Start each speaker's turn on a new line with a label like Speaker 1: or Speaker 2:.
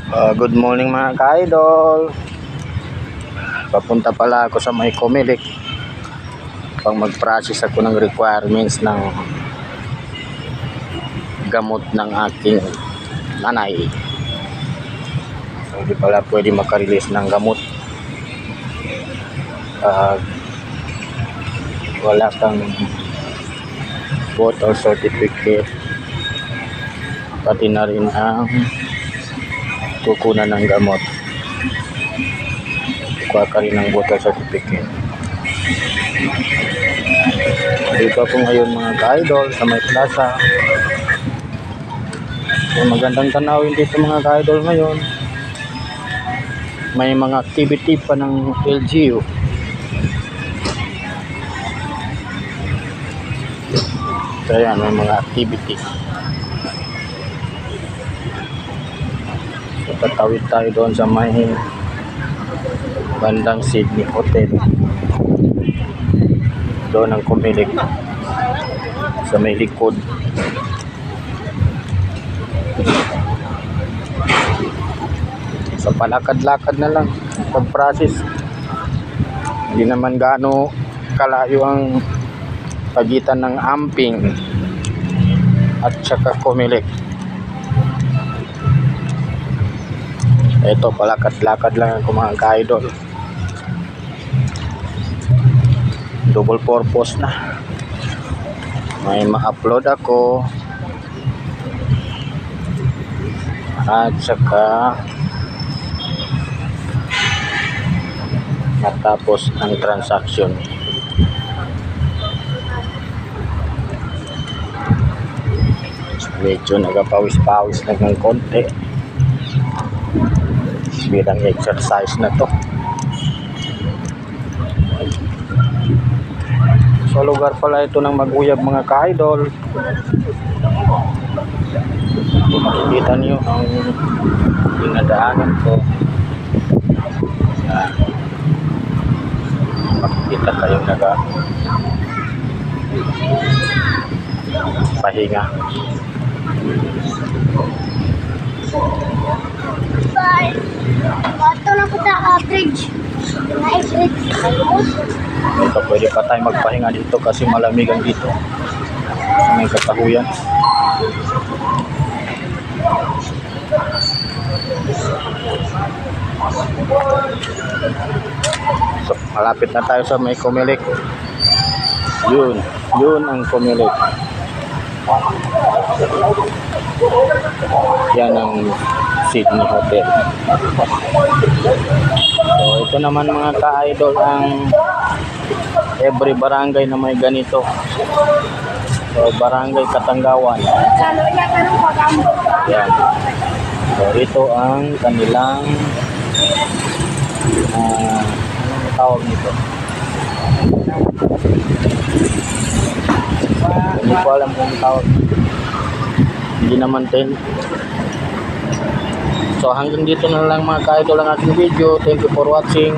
Speaker 1: Good morning mga ka-idol. Papunta pala ako sa may Comelec pang mag-process ako ng requirements ng gamot ng aking nanay. Hindi pala pwede makarelease ng gamot wala kang voter certificate, pati na rin ang kukunan ng gamot. Kuha ka rin ng voter certificate. Dito ako ngayon mga ka-idol sa may plaza. So, magandang tanawin dito mga ka-idol ngayon. May mga activity pa ng LGU. Kaya may mga activity. So, tatawid tayo doon sa may bandang Sydney Hotel. Doon ang Comelec sa may likod. So palakad-lakad na lang pag-process. Hindi naman gaano kalayo ang pagitan ng Amping at saka Comelec. Ito, palakad-lakad lang ako mga ka-idol. Double purpose na. May ma-upload ako at saka matapos ang transaction. Medyo nagapawis-pawis lang ng konti bilang exercise na to. So lugar pala ito ng mag-uyab mga ka-idol. Kung makikita niyo ang dinadaanan ko, makikita kayong pahinga.
Speaker 2: Bato na po sa bridge. Na-bridge.
Speaker 1: Ito, pwede pa tayo magpahinga dito kasi malamigan dito sa may katahuyan. So, malapit na tayo sa may Comelec. Yun ang Comelec. Yan ang Sydney Hotel. So ito naman mga ka-idol ang every barangay na may ganito. So barangay Katanggawan. Yan. So ito ang kanilang anong tawag nito? Hindi ko alam kung tawag. Hindi naman din. So hanggang dito na lang mga ka-idol ang ating video. Thank you for watching.